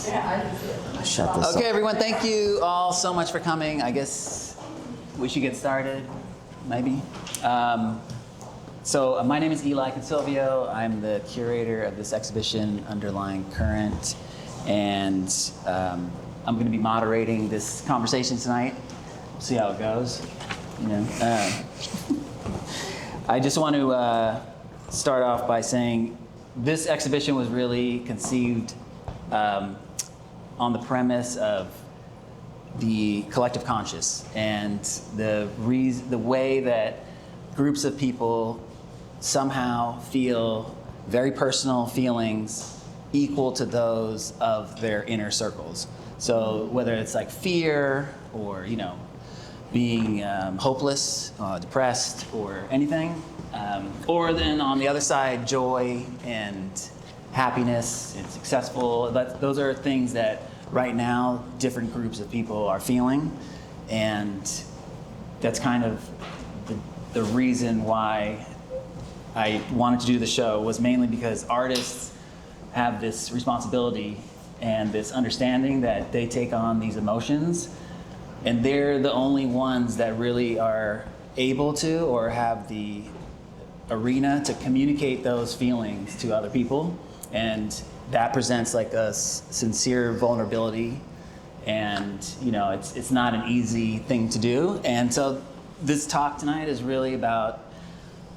Shut this Okay, everyone, thank you all so much for coming. I guess we should get started, maybe. So my name is Eli Consilvio. I'm the curator of this exhibition, Underlying Current, and I'm going to be moderating this conversation tonight. We'll see how it goes. I just want to start off by saying this exhibition was really conceived on the premise of the collective conscious and the way that groups of people somehow feel very personal feelings equal to those of their inner circles. So whether it's like fear or being hopeless, depressed, or anything, or then on the other side, joy and happiness and successful. Those are things that right now different groups of people are feeling, and that's kind of the reason why I wanted to do the show, was mainly because artists have this responsibility and this understanding that they take on these emotions, and they're the only ones that really are able to or have the arena to communicate those feelings to other people. And that presents like a sincere vulnerability, and it's not an easy thing to do. And so this talk tonight is really about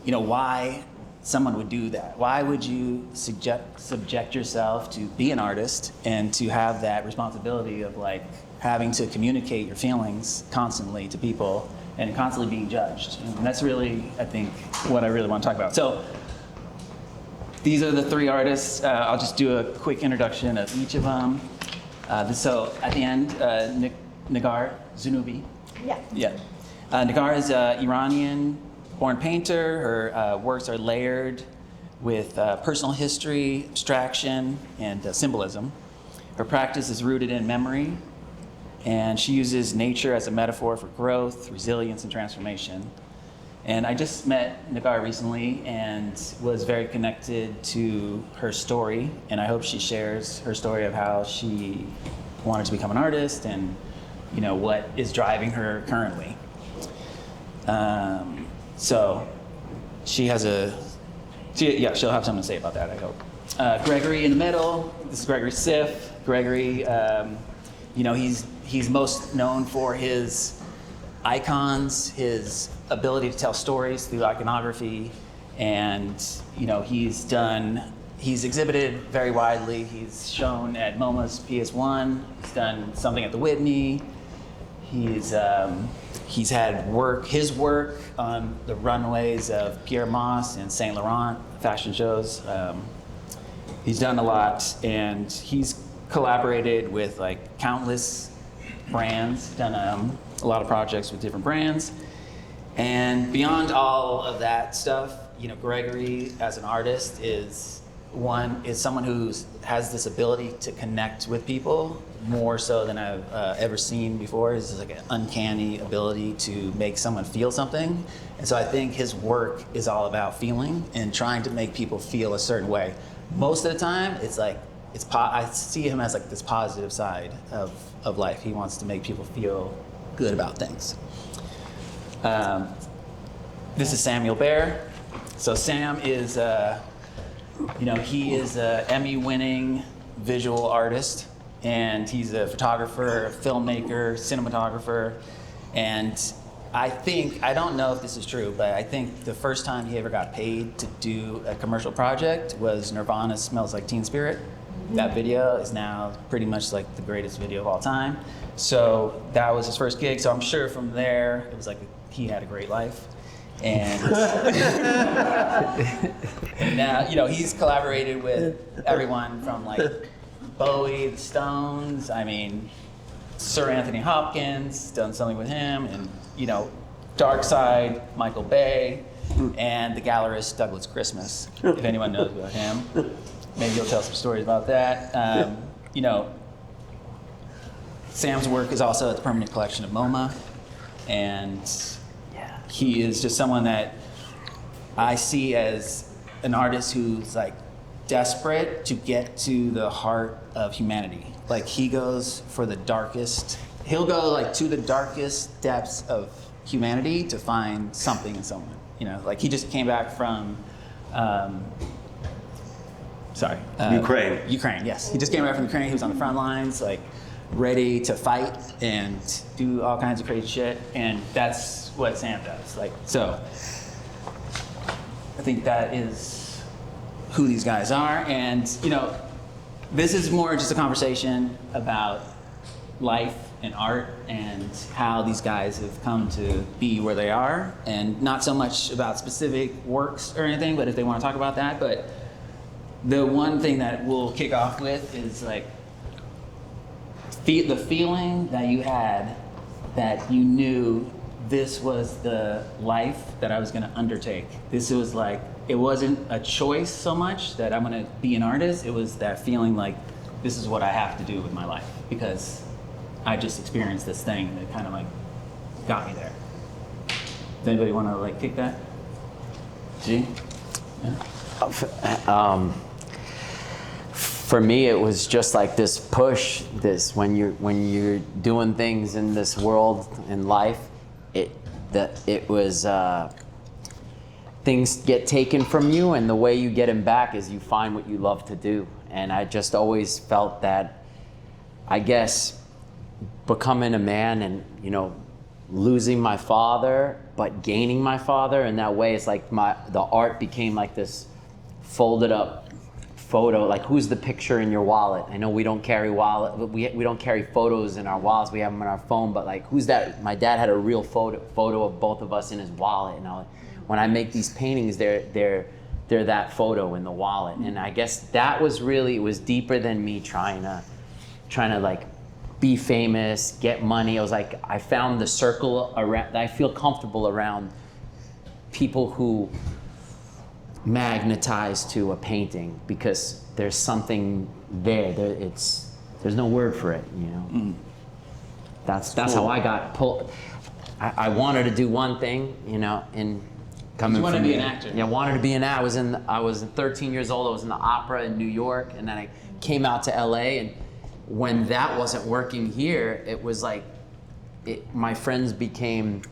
why someone would do that. Why would you subject yourself to be an artist and to have that responsibility of like having to communicate your feelings constantly to people and constantly being judged? And that's really, I think, what I really want to talk about. So these are the three artists. I'll just do a quick introduction of each of them. So at the end, Negar Zonoobi. Yeah. Negar is an Iranian-born painter. Her works are layered with personal history, abstraction, and symbolism. Her practice is rooted in memory, and she uses nature as a metaphor for growth, resilience, and transformation. And I just met Negar recently and was very connected to her story, and I hope she shares her story of how she wanted to become an artist and what is driving her currently. So she'll have something to say about that, I hope. Gregory in the middle, this is Gregory Siff. Gregory, he's most known for his icons, his ability to tell stories through iconography, and he's exhibited very widely. He's shown at MoMA's PS1. He's done something at the Whitney. He's had his work on the runways of Pierre Moss and Saint Laurent fashion shows. He's done a lot, and he's collaborated with like countless brands, done a lot of projects with different brands. And beyond all of that stuff, Gregory as an artist is someone who has this ability to connect with people more so than I've ever seen before. It's like an uncanny ability to make someone feel something. And so I think his work is all about feeling and trying to make people feel a certain way. Most of the time, it's like, I see him as like this positive side of life. He wants to make people feel good about things. This is Samuel Baer. So Sam is, he is an Emmy-winning visual artist, and he's a photographer, filmmaker, cinematographer, and I don't know if this is true, but I think the first time he ever got paid to do a commercial project was Nirvana's "Smells Like Teen Spirit." That video is now pretty much like the greatest video of all time. So that was his first gig. So I'm sure from there, it was like he had a great life. And now, he's collaborated with everyone from like Bowie, the Stones, Sir Anthony Hopkins, done something with him, and Dark Side, Michael Bay, and the gallerist Douglas Christmas, if anyone knows about him. Maybe he'll tell some stories about that. Sam's work is also at the permanent collection of MoMA, and he is just someone that I see as an artist who's like desperate to get to the heart of humanity. Like he goes for the darkest, he'll go like to the darkest depths of humanity to find something in someone. You know, like he just came back from, Ukraine. Ukraine, yes. He just came back from Ukraine. He was on the front lines, like ready to fight and do all kinds of crazy shit. And that's what Sam does. Like, so I think that is who these guys are. And, you know, this is more just a conversation about life and art and how these guys have come to be where they are, and not so much about specific works or anything, but if they want to talk about that. But the one thing that we'll kick off with is like the feeling that you had that you knew this was the life that I was going to undertake. This was like, it wasn't a choice so much that I'm going to be an artist. It was that feeling like this is what I have to do with my life because I just experienced this thing that kind of like got me there. Does anybody want to like kick that? G? Yeah. For me, it was just like this push. This when you're doing things in this world in life, it was things get taken from you, and the way you get them back is you find what you love to do. And I just always felt that, I guess, becoming a man and, you know, losing my father but gaining my father in that way, it's like the art became like this folded up photo, like who's the picture in your wallet? I know we don't carry we don't carry photos in our wallets, we have them on our phone, but like who's that? My dad had a real photo of both of us in his wallet, and when I make these paintings, they're that photo in the wallet. And I guess that was really, it was deeper than me trying to like be famous, get money. I was like, I found the circle around, I feel comfortable around people who magnetize to a painting because there's something there. There's no word for it, you know. Mm. That's cool. How I got pulled. I wanted to do one thing, you know, and coming you wanted from to be an actor. Yeah, I wanted to be an actor. I was 13 years old. I was in the opera in New York, and then I came out to LA. And when that wasn't working here, it was like my friends became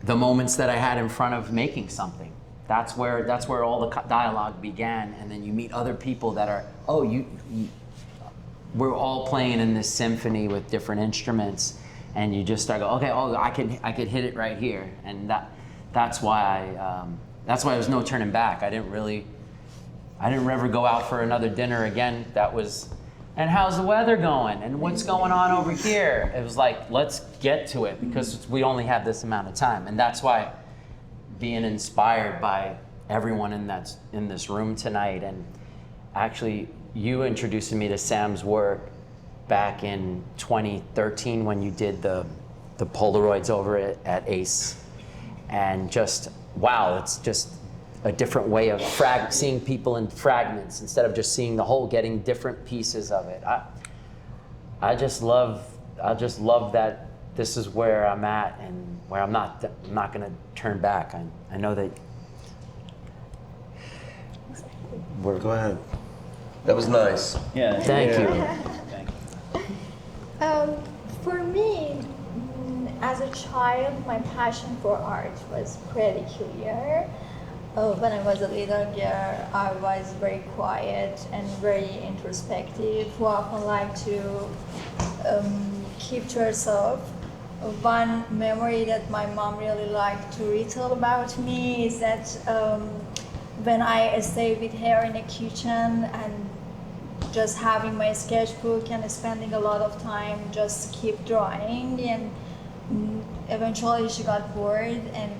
the moments that I had in front of making something. That's where all the dialogue began, and then you meet other people that are, we're all playing in this symphony with different instruments, and you just start going, okay, I could hit it right here, and that's why there's no turning back. I didn't ever go out for another dinner again. That was, and how's the weather going, and what's going on over here? It was like, let's get to it because we only have this amount of time, and that's why. Being inspired by everyone in this room tonight, and actually you introducing me to Sam's work back in 2013 when you did the Polaroids over at Ace, and just wow, it's just a different way of seeing people in fragments instead of just seeing the whole, getting different pieces of it. I just love that this is where I'm at and where I'm not going to turn back. I know that Go ahead. That was nice. Yeah. Thank you. Thank you. For me, as a child, my passion for art was pretty clear. When I was a little girl, I was very quiet and very introspective, who often liked to keep to herself. One memory that my mom really liked to retell about me is that when I stayed with her in the kitchen and just having my sketchbook and spending a lot of time just keep drawing, and eventually she got bored and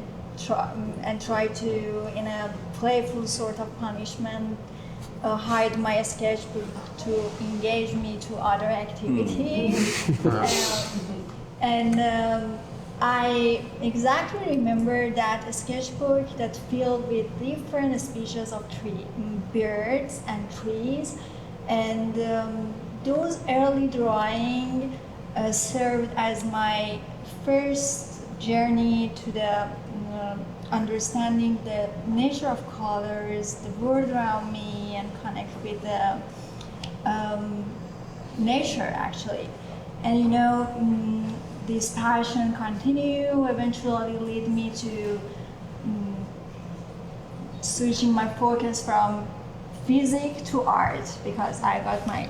tried to, in a playful sort of punishment, hide my sketchbook to engage me to other activities. I exactly remember that a sketchbook that filled with different species of birds and trees, and those early drawings served as my first journey to the understanding the nature of colors, the world around me, and connect with the nature actually. And this passion continue eventually lead me to switching my focus from physics to art, because I got my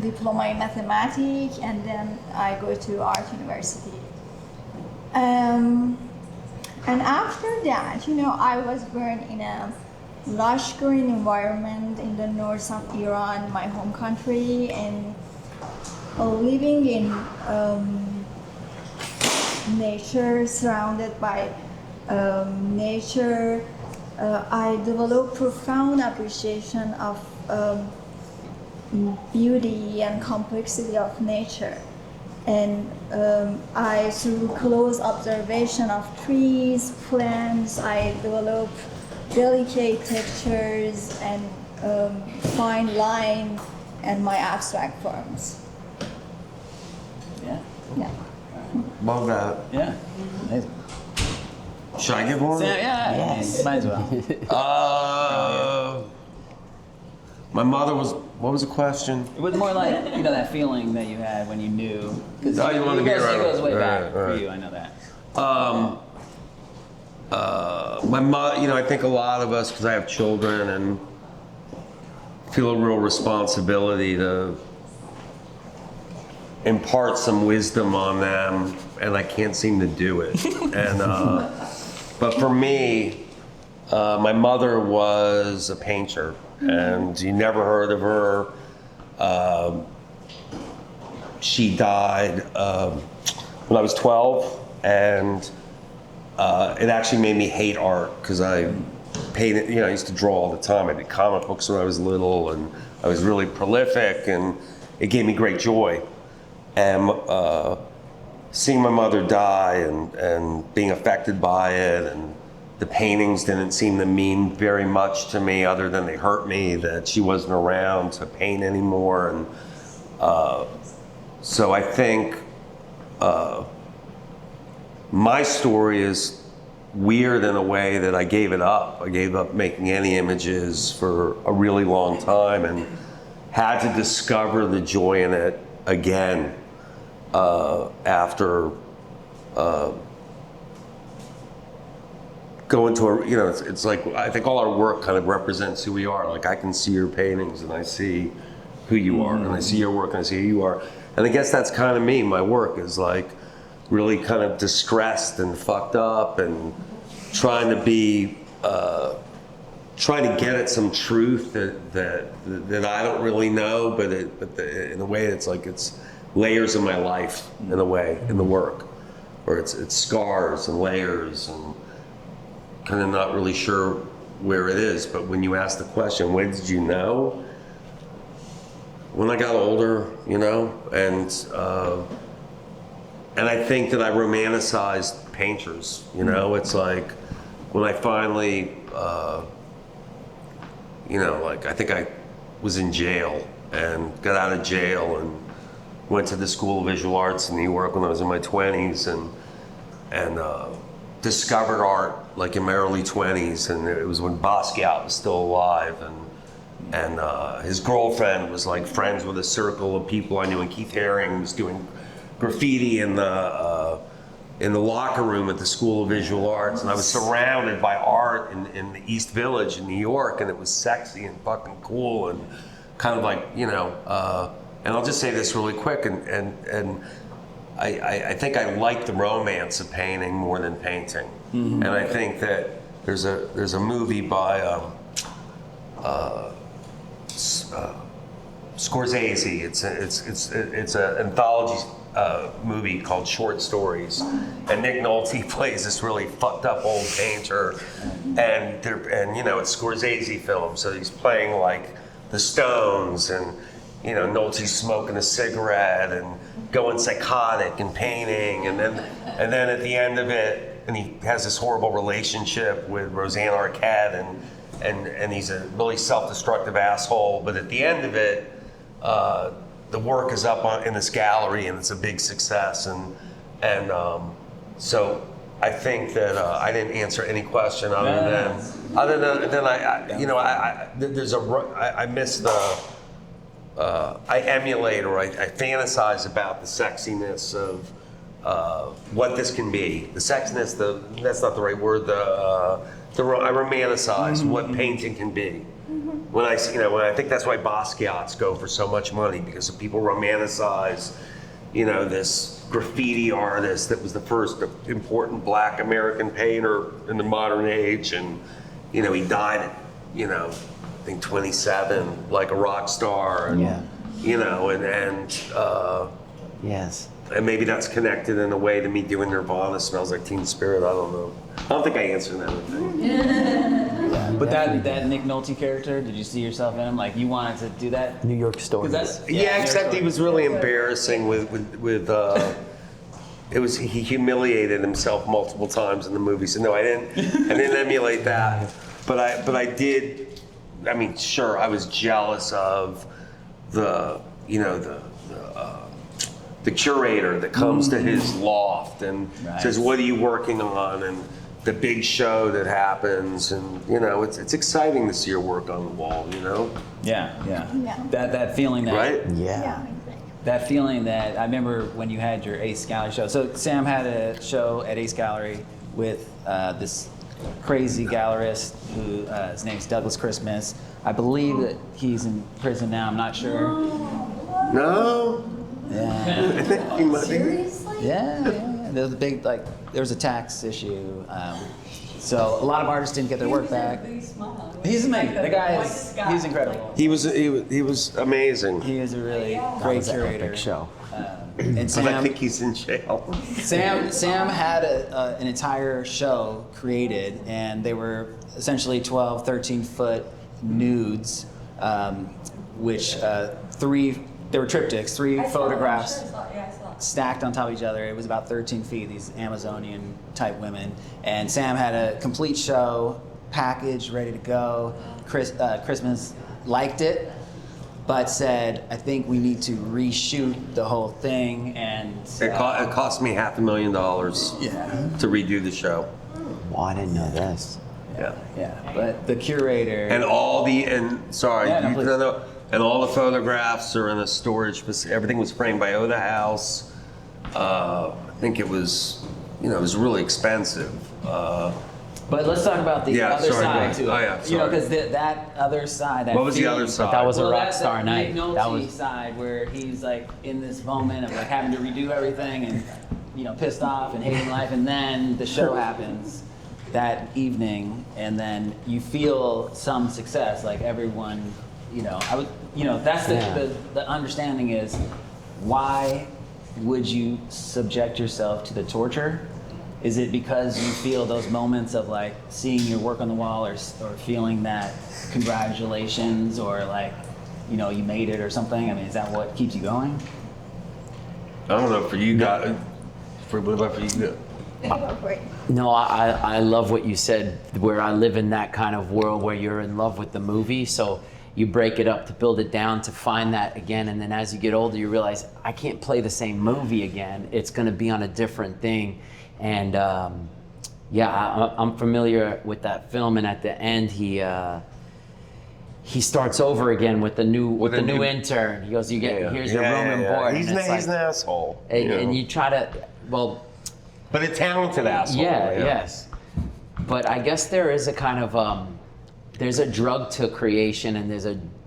diploma in mathematics, and then I go to art university. And after that, I was born in a lush green environment in the north of Iran, my home country, and living in nature, surrounded by nature. I developed profound appreciation of beauty and complexity of nature. And I, through close observation of trees, plants, I develop delicate textures and fine line and my abstract forms. Yeah. Yeah. Love that. Yeah. Amazing. Should I give one? Yeah. Yes. Might as well. My mother was. What was the question? It was more like that feeling that you had when you knew. Because Oh, you want to it get goes, right. it goes way back Right, for right. you. I know that. My mother. I think a lot of us, because I have children, and feel a real responsibility to impart some wisdom on them, and I can't seem to do it. And but for me, my mother was a painter, and you never heard of her. She died when I was 12, and it actually made me hate art, because I painted. I used to draw all the time. I did comic books when I was little, and I was really prolific, and it gave me great joy. And seeing my mother die and being affected by it, and the paintings didn't seem to mean very much to me, other than they hurt me that she wasn't around to paint anymore. And so I think my story is weird in a way that I gave it up. I gave up making any images for a really long time, and had to discover the joy in it again after going to it's like, I think all our work kind of represents who we are. Like, I can see your paintings and I see who you are, and I see your work and I see who you are. And I guess that's kind of me. My work is like really kind of distressed and fucked up, and trying to be trying to get at some truth that I don't really know, but in a way it's like it's layers of my life, in a way, in the work, or it's scars and layers, and kind of not really sure where it is. But when you ask the question, when did you know? When I got older, and I think that I romanticized painters. It's like when I finally, I think I was in jail and got out of jail and went to the School of Visual Arts in New York when I was in my 20s, and discovered art like in my early 20s, and it was when Basquiat was still alive, and his girlfriend was like friends with a circle of people I knew, and Keith Haring was doing graffiti in the locker room at the School of Visual Arts, and I was surrounded by art in the East Village in New York, and it was sexy and fucking cool, and kind of like, and I'll just say this really quick, and I think I like the romance of painting more than painting. Mm-hmm. And I think that there's a movie by Scorsese. It's an anthology movie called Short Stories, and Nick Nolte plays this really fucked up old painter, and it's Scorsese film, so he's playing like the Stones, and Nolte's smoking a cigarette and going psychotic and painting, and then at the end of it, and he has this horrible relationship with Roseanne Arquette, and he's a really self-destructive asshole. But at the end of it, the work is up in this gallery, and it's a big success, and so I think that I didn't answer any question other than I miss the I emulate or I fantasize about the sexiness of what this can be. The sexiness, that's not the right word. I romanticize what painting can be. When I think that's why Basquiat's go for so much money, because people romanticize, this graffiti artist that was the first important Black American painter in the modern age, and he died at I think 27, like a rock star, and Yes. and maybe that's connected in a way to me doing Nirvana Smells Like Teen Spirit. I don't know. I don't think I answered that. But that Nick Nolte character, did you see yourself in him? Like you wanted to do that? New York Stories. Yeah, except he was really embarrassing with he humiliated himself multiple times in the movie. So no, I didn't emulate that. But I did. I mean, sure, I was jealous of the curator that comes to his loft and says, "What are you working on?" and the big show that happens, and it's exciting to see your work on the wall. Yeah. That feeling that Right? Yeah. Exactly. that feeling that I remember when you had your Ace Gallery show. So Sam had a show at Ace Gallery with this crazy gallerist who his name's Douglas Christmas. I believe that he's in prison now. I'm not sure. No. Yeah. I think he might be. Seriously? Yeah. There was a big there was a tax issue. So a lot of artists didn't get their work back. He's amazing. The guy he's incredible. He was amazing. He is a really great curator. Epic show. And But I think he's in jail. Sam had an entire show created, and they were essentially 12, 13-foot nudes, which they were triptychs, three photographs stacked on top of each other. It was about 13 feet, these Amazonian type women. And Sam had a complete show, packaged, ready to go. Christmas liked it, but said, I think we need to reshoot the whole thing. And It cost me $500,000 to redo the show. Well, I didn't know this. Yeah, but the curator And all the please. and all the photographs are in a storage. Everything was framed by Oda House. I think it was, it was really expensive. But let's talk about the other sorry, go side ahead. too. Oh, yeah, sorry. Because that other side. What was the other side? That was a rock that star night. Nick Nolte That was side where he's like in this moment of like having to redo everything and pissed off and hating life, and then the show happens that evening, and then you feel some success, like everyone. That's the understanding is why would you subject yourself to the torture? Is it because you feel those moments of like seeing your work on the wall or feeling that congratulations or like, you made it or something? I mean, is that what keeps you going? I don't know for you guys. What about for you? Go for it. No, I love what you said, where I live in that kind of world where you're in love with the movie. So you break it up to build it down to find that again. And then as you get older, you realize I can't play the same movie again. It's going to be on a different thing. And I'm familiar with that film. And at the end, he starts over again with the new intern. He goes, here's your room and board. He's and an asshole. and you try to, but a talented asshole. yes. But I guess there is a kind of there's a drug to creation, and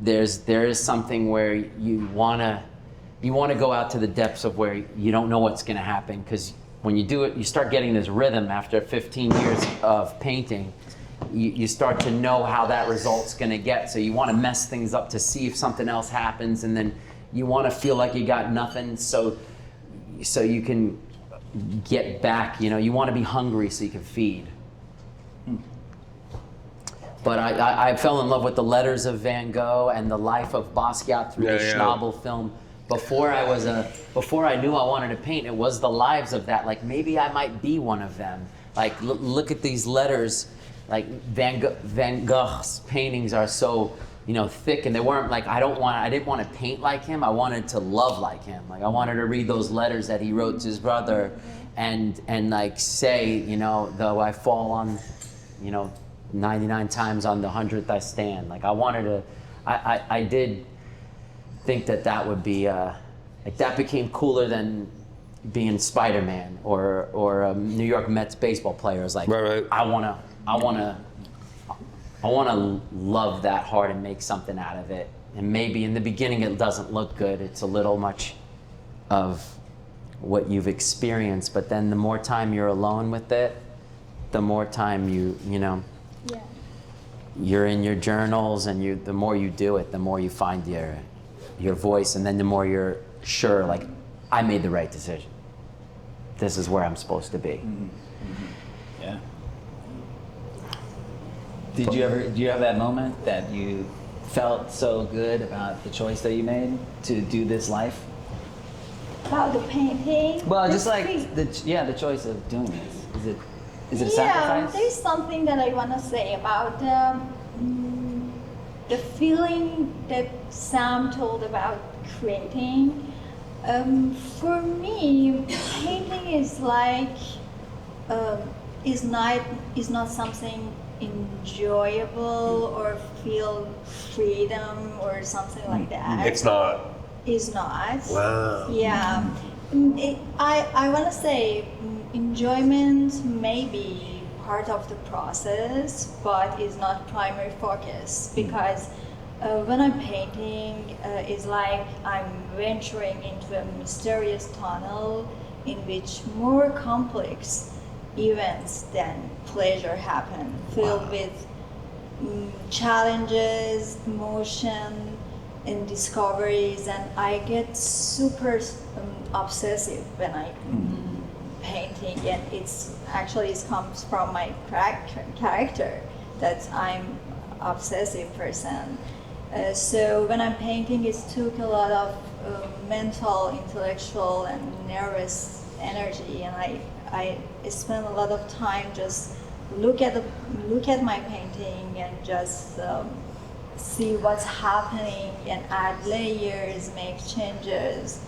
there is something where you wanna go out to the depths of where you don't know what's gonna happen, because when you do it, you start getting this rhythm after 15 years of painting. You start to know how that result's gonna get, so you want to mess things up to see if something else happens, and then you want to feel like you got nothing, so you can get back. You want to be hungry so you can feed. But I fell in love with the letters of Van Gogh and the life of Basquiat through the Schnabel film. Before I knew I wanted to paint, it was the lives of that. Like maybe I might be one of them. Like look at these letters. Like Van Gogh's paintings are so, thick, and they weren't like, I didn't want to paint like him. I wanted to love like him. Like I wanted to read those letters that he wrote to his brother, and like say, though I fall on, 99 times on the 100th I stand. Like I wanted to, I did think that would be, like that became cooler than being Spider-Man or a New York Mets baseball player. Is like, Right. I want to love that hard and make something out of it. And maybe in the beginning it doesn't look good. It's a little much of what you've experienced. But then the more time you're alone with it, the more time you're in your journals, and the more you do it, the more you find your voice, and then the more you're sure, like, I made the right decision. This is where I'm supposed to be. Yeah. Do you have that moment that you felt so good about the choice that you made to do this life? About the painting. Well, just like the choice of doing this. Is it a Yeah, sacrifice? there's something that I want to say about the feeling that Sam told about creating. For me, painting is like is not something enjoyable or feel freedom or something like that. It's not. Is not. Wow. Yeah. I want to say enjoyment may be part of the process, but is not primary focus, because when I'm painting, it's like I'm venturing into a mysterious tunnel in which more complex events than pleasure happen, filled with challenges, emotion, and discoveries, and I get super obsessive when I painting, and it comes from my character that I'm obsessive person. So when I'm painting, it took a lot of mental, intellectual, and nervous energy, and I spend a lot of time just look at my painting and just see what's happening and add layers, make changes.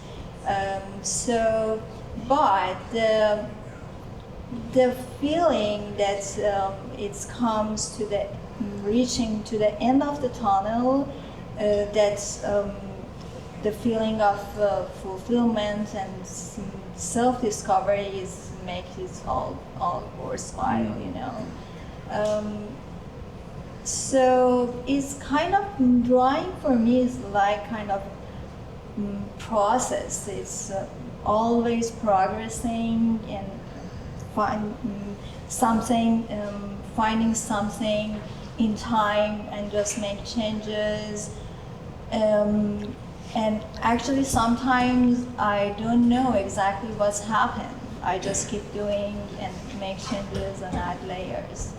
But the feeling that it comes to the reaching to the end of the tunnel, that's the feeling of fulfillment and self-discovery makes it all worthwhile, So it's kind of drawing for me is like kind of process. It's always progressing and finding something in time and just make changes. And actually sometimes I don't know exactly what's happened. I just keep doing and make changes and add layers.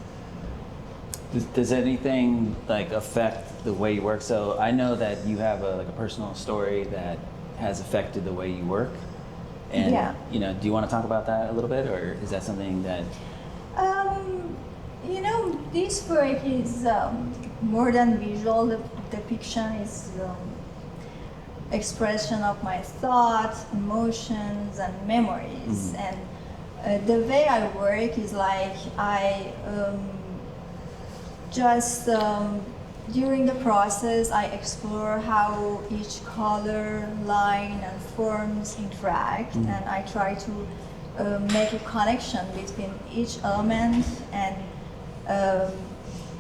Does anything like affect the way you work? So I know that you have a personal story that has affected the way you work. And Yeah. Do you want to talk about that a little bit, or is that something that? This work is more than visual. The depiction is expression of my thoughts, emotions, and memories. And the way I work is like I just during the process I explore how each color, line, and forms interact, and I try to make a connection between each element and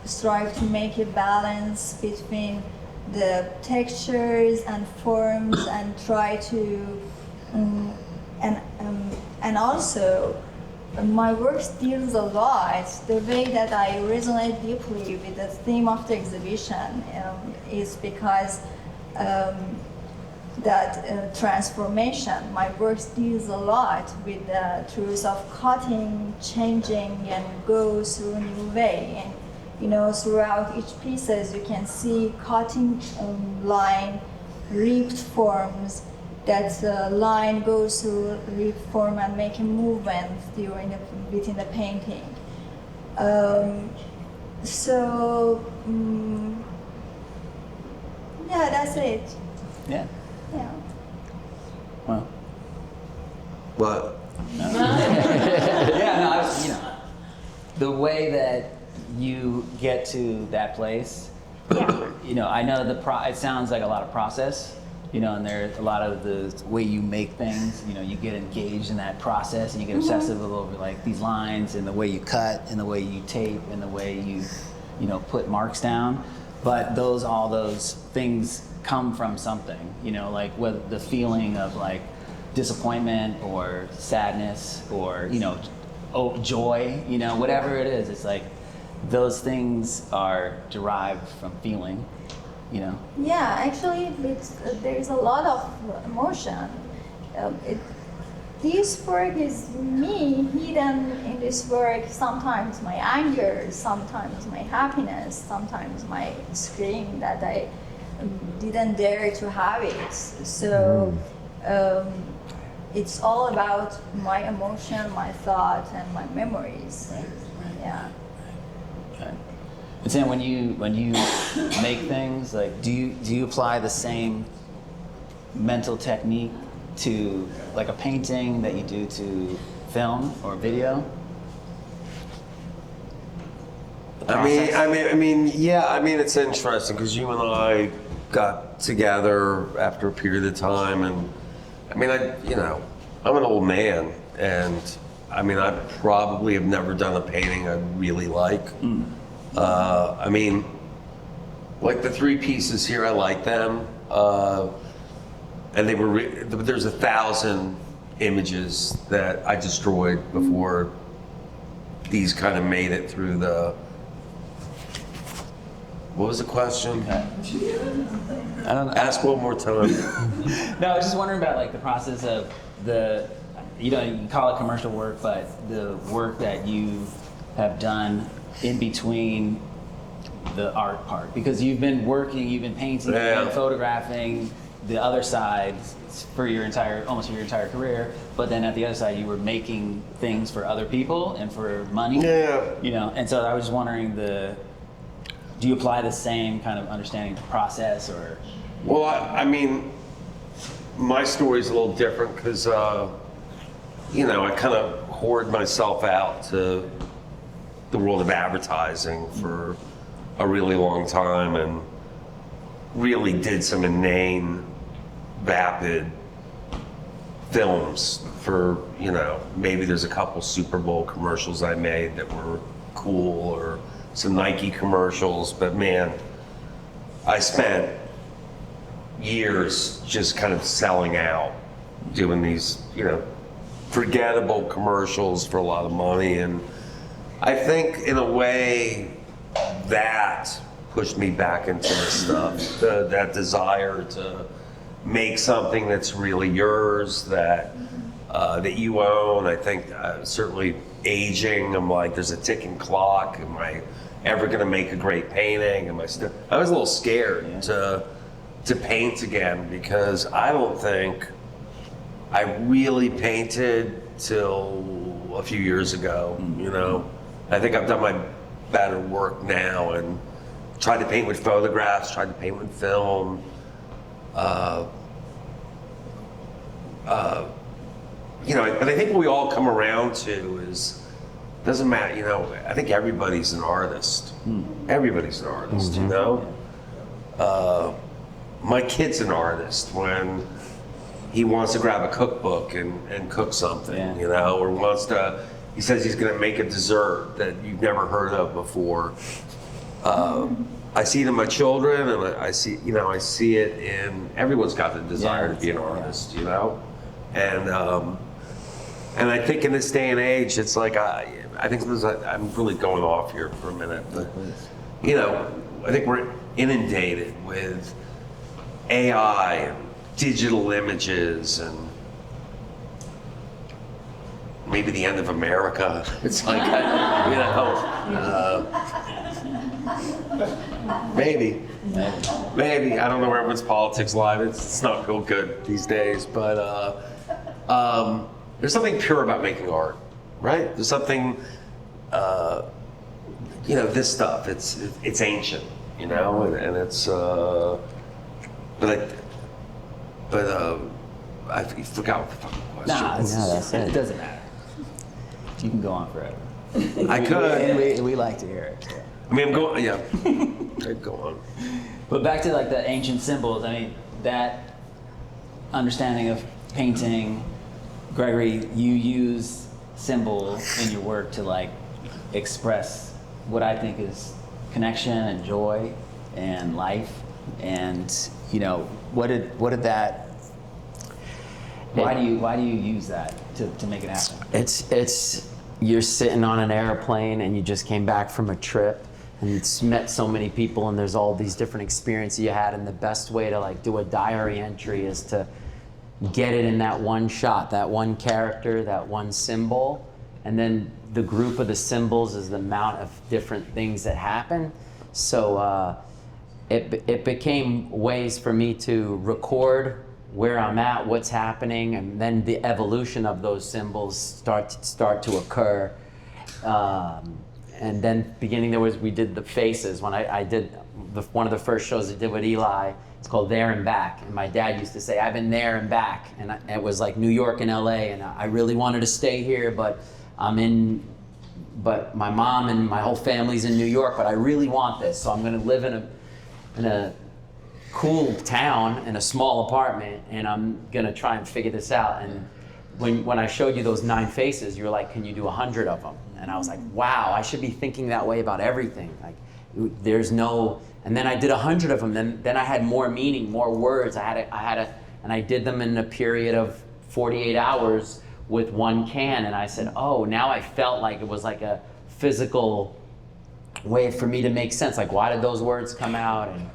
strive to make a balance between the textures and forms, and try to and also my work deals a lot. The way that I resonate deeply with the theme of the exhibition is because that transformation. My work deals a lot with the truth of cutting, changing, and goes through a new way. And throughout each pieces, you can see cutting line, ripped forms. That line goes through ripped form and make a movement within the painting. Yeah, that's it. Yeah. Yeah. Well. But Yeah, no, I was, the way that you get to that place, Yeah. I know it sounds like a lot of process, and there's a lot of the way you make things, you get engaged in that process and you get obsessive over like these lines and the way you cut and the way you tape and the way you, put marks down. But all those things come from something, like whether the feeling of like disappointment or sadness or, joy, whatever it is, it's like those things are derived from feeling, Yeah, actually, there's a lot of emotion. This work is me hidden in this work. Sometimes my anger, sometimes my happiness, sometimes my scream that I didn't dare to have it. So it's all about my emotion, my thought, and my memories. Right. Yeah. Okay. And Sam, when you make things, like, do you apply the same mental technique to like a painting that you do to film or video? The yeah. It's interesting because you and I got together after a period of time, and I'm an old man, and I probably have never done a painting I really like. Like the three pieces here, I like them, and they were. There's 1,000 images that I destroyed before these kind of made it through the. What was the question? I don't know. Ask one more time. No, I was just wondering about like the process of you can call it commercial work, but the work that you have done in between the art part, because you've been working, you've been painting, Yeah. you've been photographing the other side for almost your entire career, but then at the other side you were making things for other people and for money. Yeah. And so I was just wondering do you apply the same kind of understanding to process or? Well, my story's a little different because, I kind of hoard myself out to the world of advertising for a really long time and really did some inane, vapid films for, maybe there's a couple Super Bowl commercials I made that were cool or some Nike commercials, but man, I spent years just kind of selling out, doing these, forgettable commercials for a lot of money. And I think in a way that pushed me back into this stuff, that desire to make something that's really yours, that you own. I think certainly aging, I'm like, there's a ticking clock. Am I ever going to make a great painting? I was a little scared to paint again because I don't think I really painted till a few years ago. I think I've done my better work now and tried to paint with photographs, tried to paint with film. But I think what we all come around to is, doesn't matter, I think everybody's an artist. Everybody's an artist, My kid's an artist when he wants to grab a cookbook and cook something, or he says he's gonna make a dessert that you've never heard of before. I see it in my children, and I see it in everyone's got the desire to be an artist, And I think in this day and age, it's like I think I'm really going off here for a minute, but I think we're inundated with AI and digital images and maybe the end of America. It's like maybe. I don't know where everyone's politics lie. It's not real good these days, but there's something pure about making art, right? There's something, this stuff. It's ancient, and it's I forgot what the fucking question Nah, was. that's it. It doesn't matter. You can go on forever. I could. And we like to hear it. So. I mean, I'm going. Yeah, I'd go on. But back to like the ancient symbols. I mean, that understanding of painting, Gregory, you use symbol in your work to like express what I think is connection and joy and life. And you know, what did that? Why do you use that to make it happen? It's you're sitting on an airplane and you just came back from a trip and it's met so many people and there's all these different experiences you had, and the best way to like do a diary entry is to get it in that one shot, that one character, that one symbol, and then the group of the symbols is the amount of different things that happen. So it became ways for me to record where I'm at, what's happening, and then the evolution of those symbols start to occur. And then we did the faces. When I did one of the first shows I did with Eli, it's called There and Back. And my dad used to say, I've been there and back. And it was like New York and LA, and I really wanted to stay here, but but my mom and my whole family's in New York, but I really want this. So I'm gonna live in a cool town in a small apartment, and I'm gonna try and figure this out. And when I showed you those 9 faces, you were like, can you do 100 of them? And I was like, wow, I should be thinking that way about everything. Like, there's no, and then I did 100 of them. Then I had more meaning, more words. And I did them in a period of 48 hours with one can. And I said, oh, now I felt like it was like a physical way for me to make sense. Like, why did those words come out? And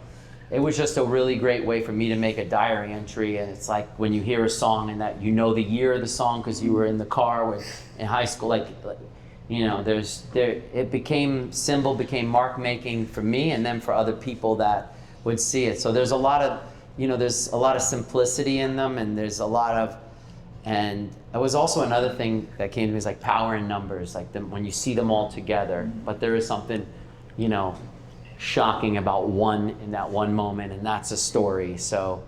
it was just a really great way for me to make a diary entry. And it's like when you hear a song and that you know the year of the song because you were in the car in high school, like you know, symbol became mark making for me and then for other people that would see it. So there's a lot of simplicity in them, and there's a lot of, and it was also another thing that came to me is like power in numbers, like when you see them all together. But there is something, you know, shocking about one in that one moment, and that's a story. So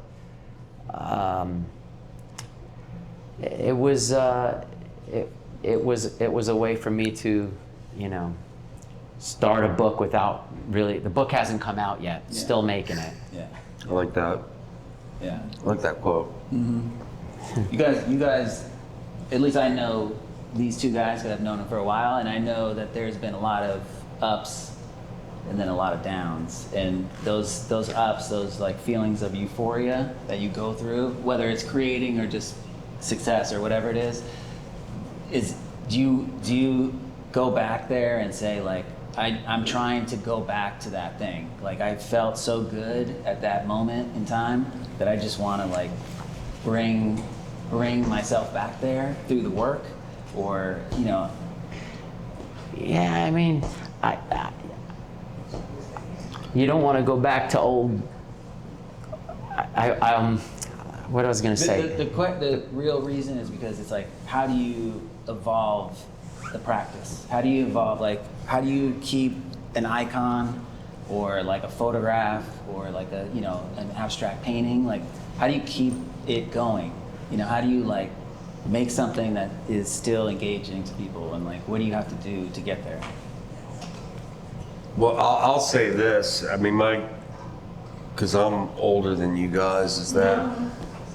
it was a way for me to, you know, start a book without really, the book hasn't come out yet, still making it. Yeah. I like that. Yeah. I like that quote. You guys, at least I know these two guys because I've known them for a while, and I know that there's been a lot of ups and then a lot of downs. And those ups, those like feelings of euphoria that you go through, whether it's creating or just success or whatever it is do you go back there and say like, I'm trying to go back to that thing. Like I felt so good at that moment in time that I just want to like bring myself back there through the work, or you know. Yeah, I mean, you don't want to go back to old. What I was gonna say. The real reason is because it's like, how do you evolve the practice? How do you evolve? Like, how do you keep an icon, or like a photograph, or like an abstract painting? Like, how do you keep it going? You know, how do you like make something that is still engaging to people, and like, what do you have to do to get there? Well, I'll say this. I mean, because I'm older than you guys, is that,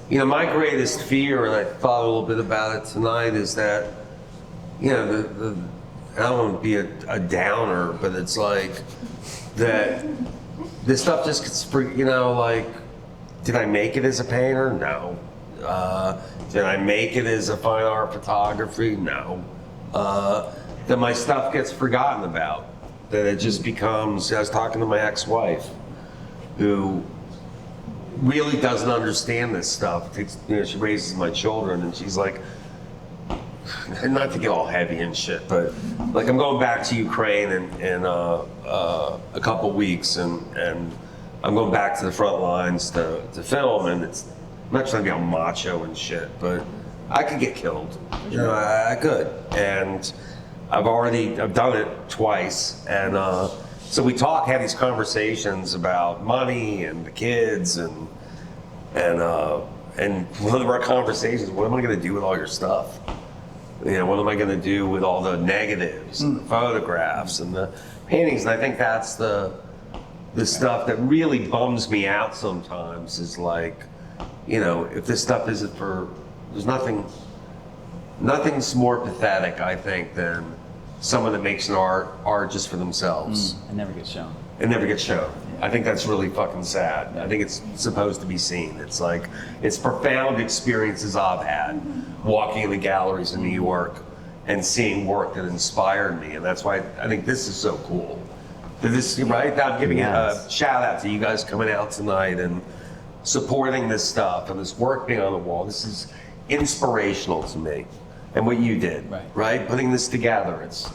you know, my greatest fear, and I thought a little bit about it tonight, is that, you know, I don't want to be a downer, but it's like that this stuff just gets, you know, like, did I make it as a painter? No. Did I make it as a fine art photography? No. Then my stuff gets forgotten about. That it just becomes, I was talking to my ex-wife, who really doesn't understand this stuff. You know, she raises my children, and she's like, not to get all heavy and shit, but like, I'm going back to Ukraine in a couple weeks, and I'm going back to the front lines to film, and I'm not trying to be all macho and shit, but I could get killed. You know, I could, and I've done it twice, and so we have these conversations about money and the kids, and And one of our conversations, what am I going to do with all your stuff? You know, what am I going to do with all the negatives and the photographs and the paintings? And I think that's the stuff that really bums me out sometimes is like, you know, if this stuff isn't for, there's nothing's more pathetic, I think, than someone that makes an art just for themselves. It never gets shown. It never gets shown. I think that's really fucking sad. I think it's supposed to be seen. It's like, it's profound experiences I've had walking in the galleries in New York and seeing work that inspired me. And that's why I think this is so cool. This, right? I'm giving a shout out to you guys coming out tonight and supporting this stuff and this work being on the wall. This is inspirational to me. And what you did, right? Putting this together, it's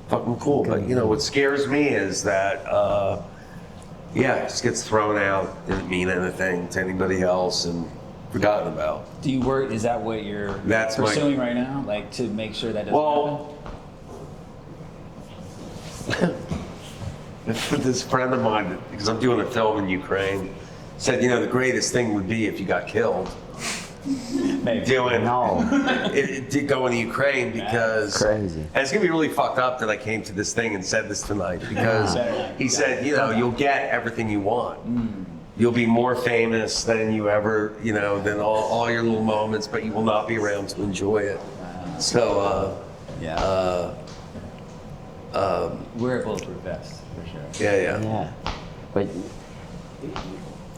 fucking cool. But you know, what scares me is that, it just gets thrown out, didn't mean anything to anybody else and forgotten about. Do you work, is that what you're pursuing right now? Like to make sure that doesn't happen? This friend of mine, because I'm doing a film in Ukraine, said, you know, the greatest thing would be if you got killed. Maybe. It did go in Ukraine because Crazy. And it's gonna be really fucked up that I came to this thing and said this tonight because he said, you know, you'll get everything you want. You'll be more famous than you ever, you know, than all your little moments, but you will not be around to enjoy it. So we're a bulletproof vest for sure. Yeah. But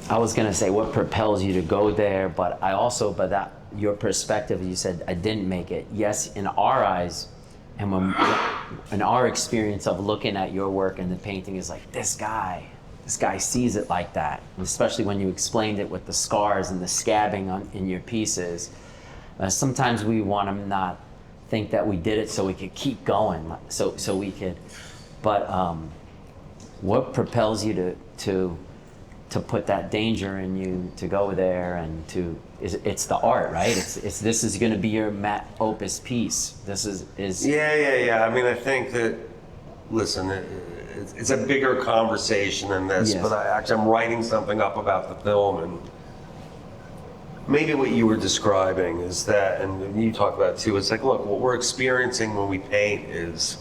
I was gonna say what propels you to go there, but that your perspective, you said I didn't make it. Yes, in our eyes, and in our experience of looking at your work and the painting is like, this guy sees it like that. And especially when you explained it with the scars and the scabbing in your pieces. Sometimes we want to not think that we did it so we could keep going, so we could. But what propels you to put that danger in you to go there and it's the art, right? It's this is going to be your matte opus piece. This is. Yeah. I mean, I think that, listen, it's a bigger conversation than this, but I'm writing something up about the film, and maybe what you were describing is that, and you talked about it too, it's like, look, what we're experiencing when we paint is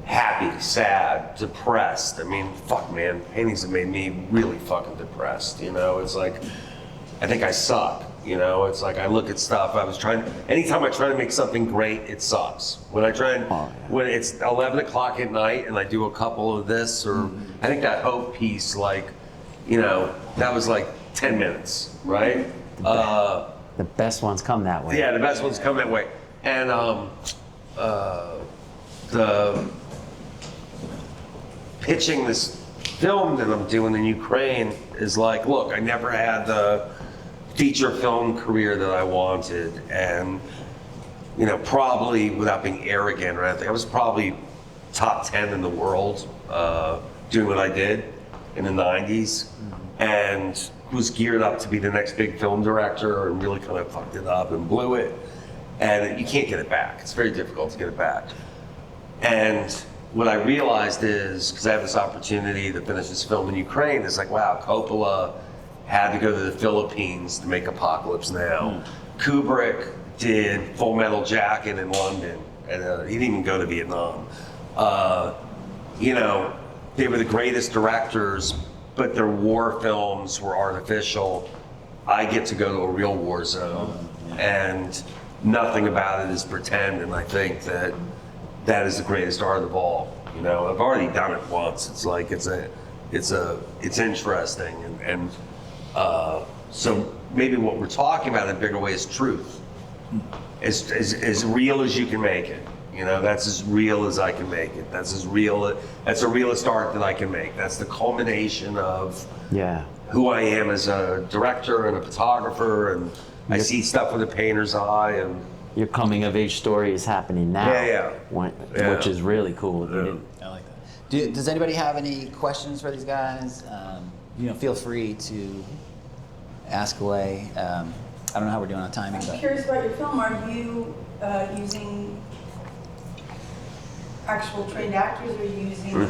happy, sad, depressed. I mean, fuck, man, paintings have made me really fucking depressed, you know? It's like, I think I suck, you know? It's like, I look at stuff, anytime I try to make something great, it sucks. When when it's 11 o'clock at night and I do a couple of this, or I think that Hope piece, like, you know, that was like 10 minutes, right? The best ones come that way. Yeah, the best ones come that way. And pitching this film that I'm doing in Ukraine is like, look, I never had the feature film career that I wanted, and you know, probably without being arrogant or anything, I was probably top 10 in the world doing what I did in the 90s, and was geared up to be the next big film director, and really kind of fucked it up and blew it, and you can't get it back. It's very difficult to get it back. And what I realized is, because I have this opportunity to finish this film in Ukraine, it's like, wow, Coppola had to go to the Philippines to make Apocalypse Now. Kubrick did Full Metal Jacket in London, and he didn't even go to Vietnam. You know, they were the greatest directors, but their war films were artificial. I get to go to a real war zone, and nothing about it is pretend, and I think that is the greatest art of all. You know, I've already done it once. It's like it's interesting, and so maybe what we're talking about in a bigger way is truth. As real as you can make it. You know, that's as real as I can make it. That's the realest art that I can make. That's the culmination of who I am as a director and a photographer, and I see stuff with a painter's eye, and your coming of age story is happening now. Which is really cool. I like that. Does anybody have any questions for these guys? You know, feel free to ask away. I don't know how we're doing on timing. I'm curious about your film. Are you using actual trained actors, or are you using no.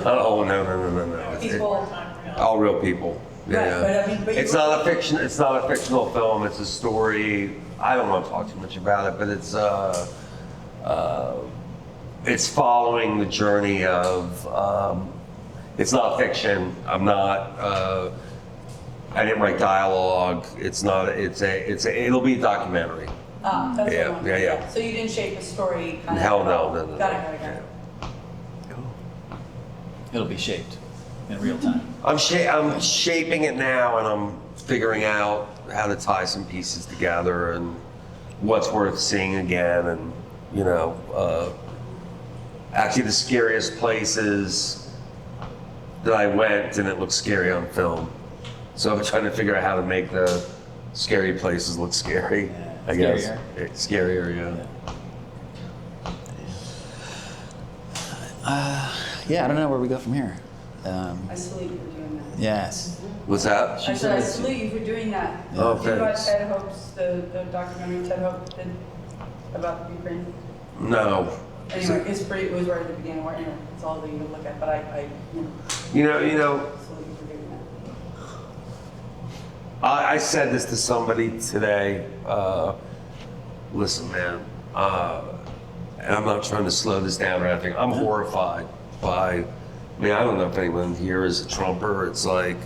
people? All real people. Yeah. but I mean, but It's you- not a fiction. It's not a fictional film. It's a story. I don't want to talk too much about it, but it's following the journey of. It's not fiction. I'm not. I didn't write dialogue. It's not. It'll be a documentary. That's what Yeah, I wanted. yeah, yeah. So you didn't shape a story kind of. Hell no. Got it. It'll be shaped in real time. I'm shaping it now, and I'm figuring out how to tie some pieces together and what's worth seeing again, and actually the scariest places that I went and it looked scary on film. So I'm trying to figure out how to make the scary places look scary. I guess scarier, yeah. Yeah, I don't know where we go from here. I salute you for doing that. Yes. What's that? I said I salute you for doing that. Oh, Do you know about thanks. Ted Hope's, the documentary Ted Hope did about Ukraine? No. Anyway, it was right at the beginning. Where anyway, it's all that you can look at. But I You know. salute you for doing that. I said this to somebody today. Listen, man, and I'm not trying to slow this down or anything. I'm horrified by, I don't know if anyone here is a Trumper. It's like,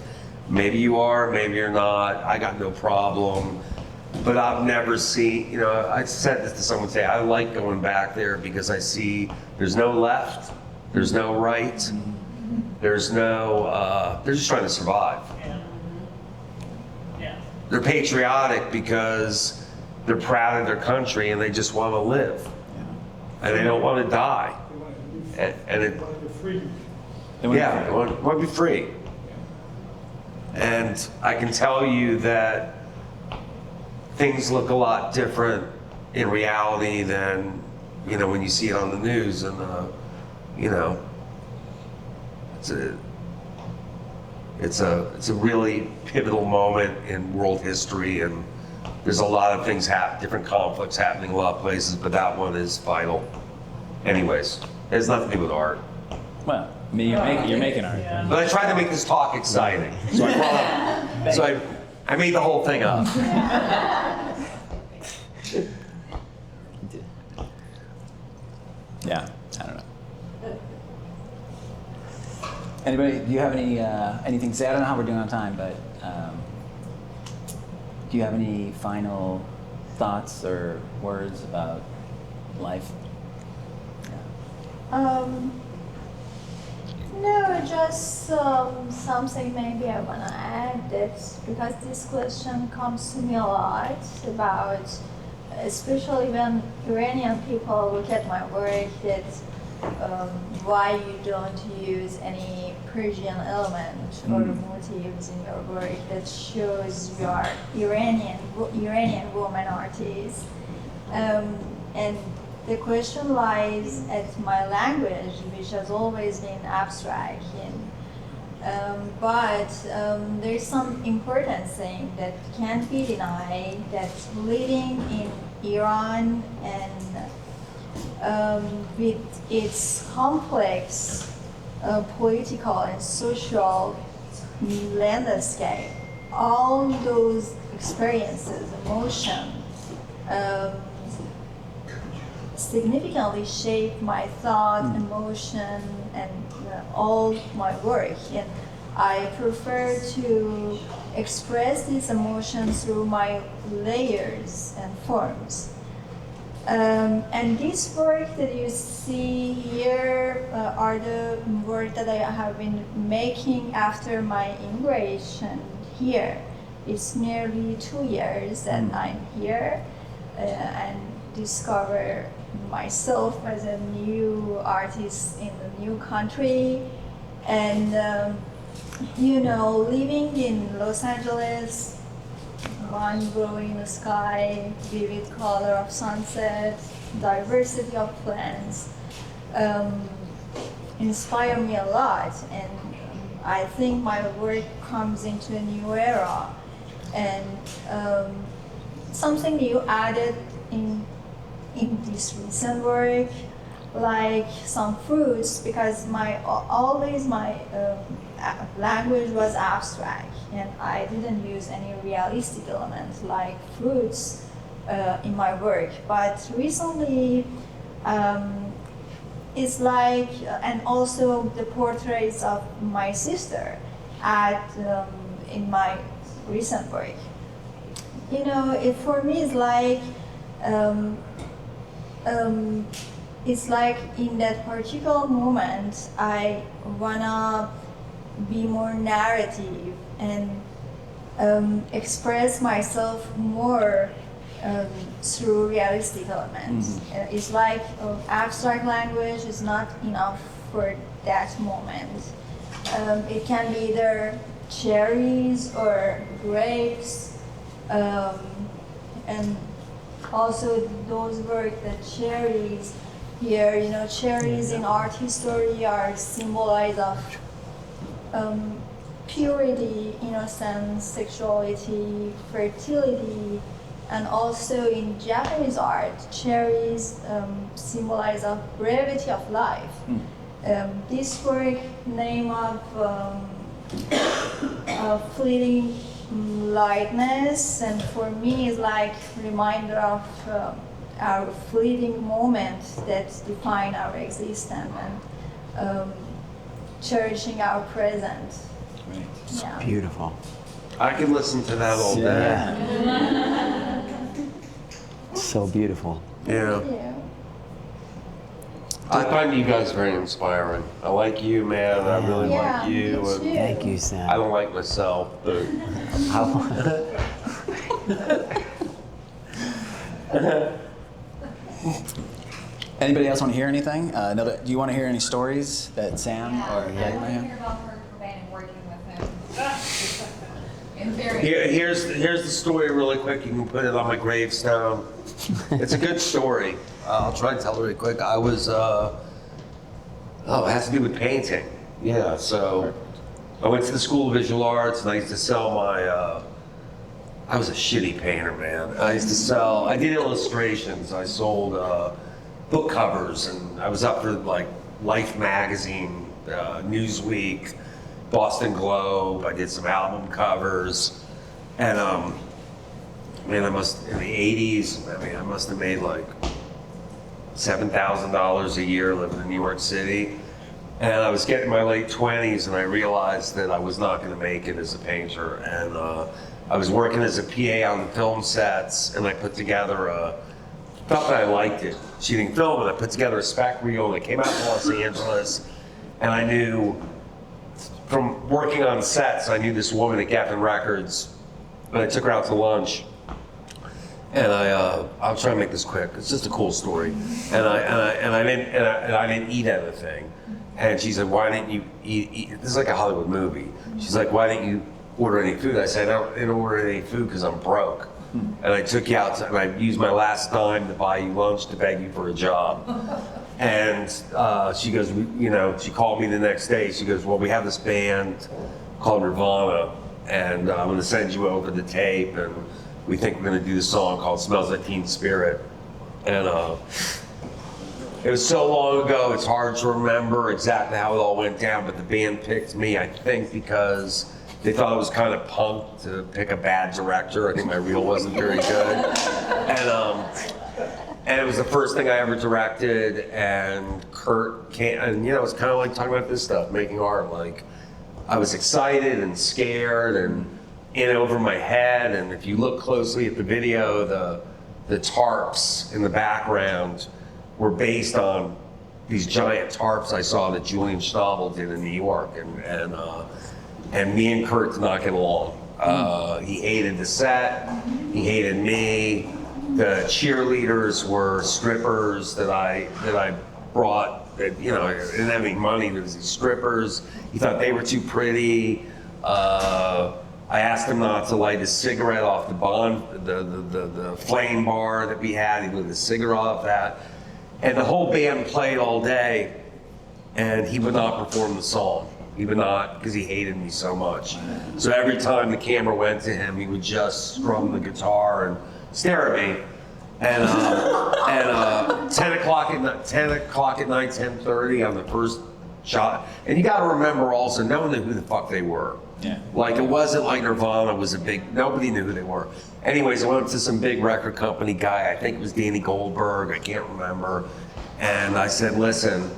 maybe you are, maybe you're not. I got no problem. But I've never seen, I said this to someone today. I like going back there because I see there's no left, there's no right, there's no, they're just trying to survive. They're patriotic because they're proud of their country and they just want to live. And they don't want to die. And it, They want yeah, they want to be free. And I can tell you that things look a lot different in reality than, when you see it on the news. And, it's a really pivotal moment in world history, and there's a lot of things different conflicts happening in a lot of places, but that one is vital. Anyways, it has nothing to do with art. Well, you're making art. But I tried to make this talk exciting, so I made the whole thing up. Yeah, I don't know. Anybody, do you have anything to say? I don't know how we're doing on time, but do you have any final thoughts or words about life? No, just something maybe I want to add that because this question comes to me a lot about, especially when Iranian people look at my work, that why you don't use any Persian element or motifs in your work that shows you are Iranian woman artist. And the question lies at my language, which has always been abstract. But there's some important thing that can't be denied, that living in Iran and with its complex political and social landscape, all those experiences, emotion, significantly shape my thought, emotion, and all my work. And I prefer to express these emotions through my layers and forms. And this work that you see here are the work that I have been making after my immigration here. It's nearly 2 years that I'm here and discover myself as a new artist in a new country. And living in Los Angeles, one glowing sky, vivid color of sunset, diversity of plants, inspire me a lot. And I think my work comes into a new era. And something you added in this recent work like some fruits, because always my language was abstract, and I didn't use any realistic elements like fruits in my work. But recently, it's like, and also the portraits of my sister in my recent work. You know, for me, it's like in that particular moment, I wanna be more narrative and express myself more through realistic elements. It's like abstract language is not enough for that moment. It can be either cherries or grapes, and also those work that cherries here, you know, cherries in art history are symbolized of purity, innocence, sexuality, fertility, and also in Japanese art, cherries symbolize of brevity of life. This work, name of fleeting lightness, and for me is like reminder of our fleeting moments that define our existence, and cherishing our present. Right. Yeah. Beautiful. I could listen to that all day. Yeah. So beautiful. Yeah. Thank you. I find you guys very inspiring. I like you, man. I really Yeah, like you. me And too. Thank you, Sam. I don't like myself, but Anybody else want to hear anything? Do you want to hear any stories that Sam Yeah, or I Greg want might to have? hear about Kurt Cobain and working with him. In theory. here's the story really quick. You can put it on my gravestone. It's a good story. I'll try and tell it really quick. I was, it has to do with painting. Yeah, so I went to the School of Visual Arts, and I used to sell my, I was a shitty painter, man. I did illustrations. I sold book covers, and I was up for like Life magazine, Newsweek, Boston Globe. I did some album covers, and man, in the 80s, I must have made like $7,000 a year living in New York City. And I was getting my late 20s, and I realized that I was not going to make it as a painter. And I was working as a PA on film sets, and I put together felt that I liked it, shooting film, and I put together a spec reel, and I came out to Los Angeles, and I knew, from working on sets, I knew this woman at Geffen Records, and I took her out to lunch. And I'll try to make this quick. It's just a cool story. And I didn't eat anything. And she said, "Why didn't you eat?" This is like a Hollywood movie. She's like, "Why didn't you order any food?" I said, "I didn't order any food because I'm broke." And I took you out, and I used my last dime to buy you lunch to beg you for a job. And she goes, she called me the next day. She goes, "Well, we have this band called Nirvana, and I'm going to send you over the tape, and we think we're going to do this song called Smells Like Teen Spirit." And it was so long ago, it's hard to remember exactly how it all went down, but the band picked me, I think, because they thought it was kind of punk to pick a bad director. I think my reel wasn't very good. And it was the first thing I ever directed, and Kurt came, and it's kind of like talking about this stuff, making art. Like, I was excited and scared and in over my head, and if you look closely at the video, the tarps in the background were based on these giant tarps I saw that Julian Schnabel did in New York, and me and Kurt did not get along. He hated the set, he hated me. The cheerleaders were strippers that I brought. That, I didn't have any money. There was these strippers. He thought they were too pretty. I asked him not to light his cigarette off the flame bar that we had. He lit his cigarette off that. And the whole band played all day, and he would not perform the song. He would not, because he hated me so much. So every time the camera went to him, he would just strum the guitar and stare at me. And 10 o'clock 10 o'clock at night, 10:30 on the first shot. And you got to remember also, no one knew who the fuck they were. Yeah. Like, it wasn't like Nirvana was a big, nobody knew who they were. Anyways, I went up to some big record company guy, I think it was Danny Goldberg, I can't remember. And I said, listen,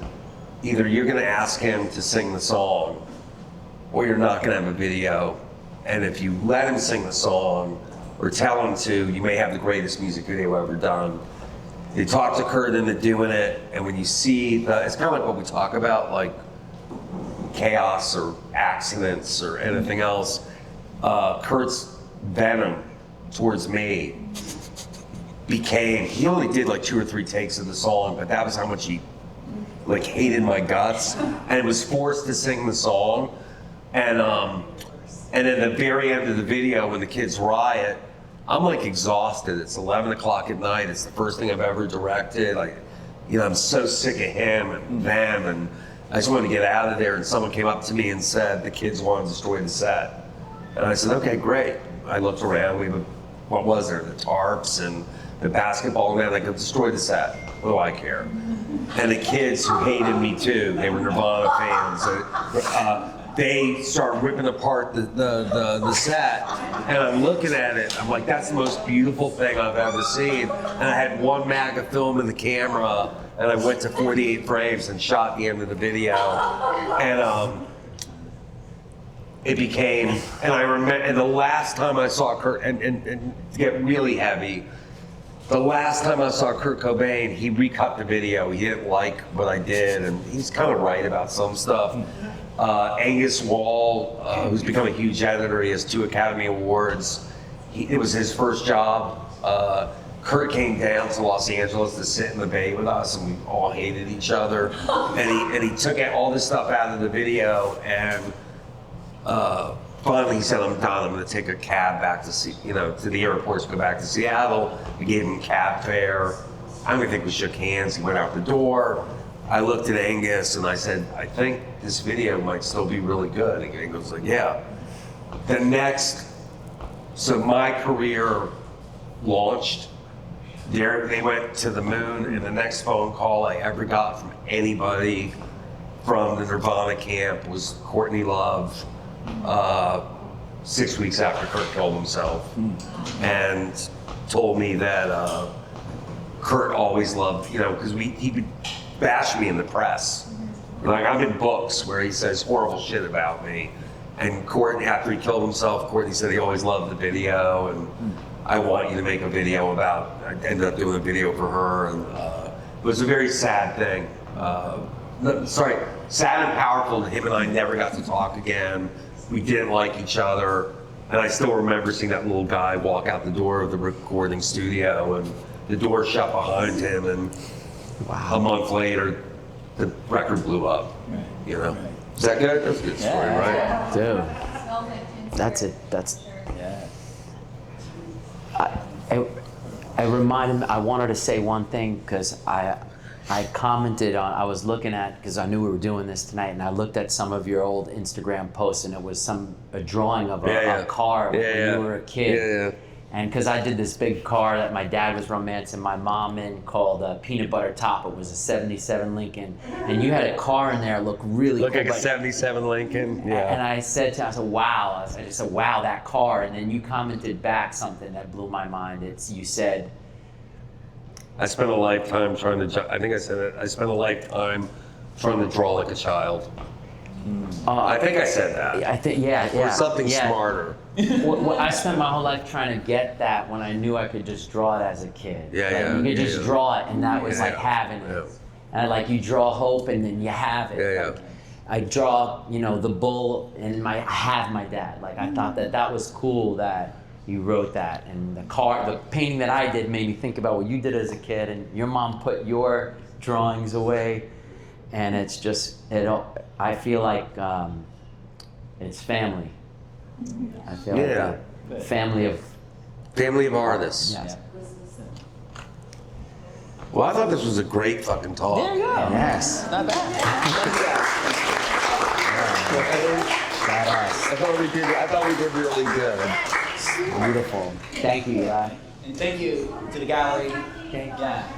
either you're gonna ask him to sing the song, or you're not gonna have a video. And if you let him sing the song, or tell him to, you may have the greatest music video ever done. They talked to Kurt into doing it, and when you see it's kind of like what we talk about, like chaos or accidents or anything else. Kurt's venom towards me he only did like 2 or 3 takes of the song, but that was how much he like hated my guts, and was forced to sing the song. And at the very end of the video, when the kids riot, I'm like exhausted. It's 11 o'clock at night. It's the first thing I've ever directed. I'm so sick of him and them, and I just wanted to get out of there. And someone came up to me and said the kids want to destroy the set. And I said, okay, great. I looked around. What was there? The tarps and the basketball net. I could destroy the set. What do I care? And the kids who hated me too, they were Nirvana fans. They start ripping apart the set, and I'm looking at it. I'm like, that's the most beautiful thing I've ever seen. And I had 1 mag of film in the camera, and I went to 48 frames and shot the end of the video. And it became, and I remember, and the last time I saw Kurt, and to get really heavy, the last time I saw Kurt Cobain, he recut the video. He didn't like what I did, and he's kind of right about some stuff. Angus Wall, who's become a huge editor, he has 2 Academy Awards. It was his first job. Kurt came down to Los Angeles to sit in the Bay with us, and we all hated each other. And he took all this stuff out of the video, and finally he said, I'm done. I'm going to take a cab back to the airport to go back to Seattle. We gave him cab fare. I don't even think we shook hands. He went out the door. I looked at Angus and I said, I think this video might still be really good. And Angus was like, yeah. So my career launched. They went to the moon, and the next phone call I ever got from anybody from the Nirvana camp was Courtney Love, 6 weeks after Kurt killed himself, and told me that Kurt always loved, because he would bash me in the press. Like, I'm in books where he says horrible shit about me. And Courtney, after he killed himself, Courtney said he always loved the video, and I want you to make a video I ended up doing a video for her, and it was a very sad thing. Sad and powerful. Him and I never got to talk again. We didn't like each other, and I still remember seeing that little guy walk out the door of the recording studio, and the door shut behind him, and a month later, the record blew up. Is that good? That's a good story, right? Dude, that's it. Yeah. I wanted to say one thing, because I commented on, I was looking at, because I knew we were doing this tonight, and I looked at some of your old Instagram posts, and it was a drawing of a car when you were a kid. And because I did this big car that my dad was romancing my mom in, called Peanut Butter Top. It was a 77 Lincoln. And you had a car in there that looked really cool. Look like a 77 Lincoln, yeah. And I said to him, wow. I just said, wow, that car. And then you commented back something that blew my mind. You said, I spent a lifetime trying to, I think I said it, I spent a lifetime trying to draw like a child. I think I said that. I think, Or something smarter. I spent my whole life trying to get that when I knew I could just draw it as a kid. You could just draw it, and that was like having it. And you draw hope, and then you have it. I draw, the bull, and I have my dad. I thought that was cool that you wrote that. And the painting that I did made me think about what you did as a kid, and your mom put your drawings away. And it's just, I feel like it's family. I feel like a family of artists. Yes. Well, I thought this was a great fucking talk. There you go. Yes. Not bad. I thought we did really good. Beautiful. Thank you, Eli. And thank you to the gallery. Okay. Yeah.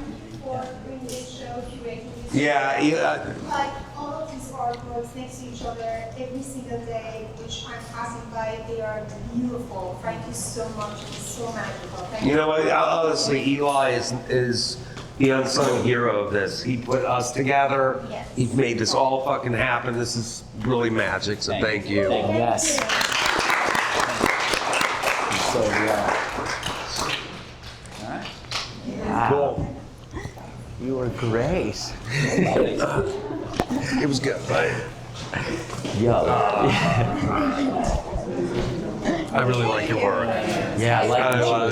For bringing this show of curating this. Yeah. Like all of these artworks next to each other every single day, which I'm passing by, they are beautiful. Thank you so much. It's so magical. Thank You know what? Honestly, Eli is the unsung hero of this. He put us together. Yes. He made this all fucking happen. This is really magic. So thank you. Thank you. Yes. So yeah. All right. Cool. You were great. It was good. Right? Yo. I really like your work. Yeah, I like I what you love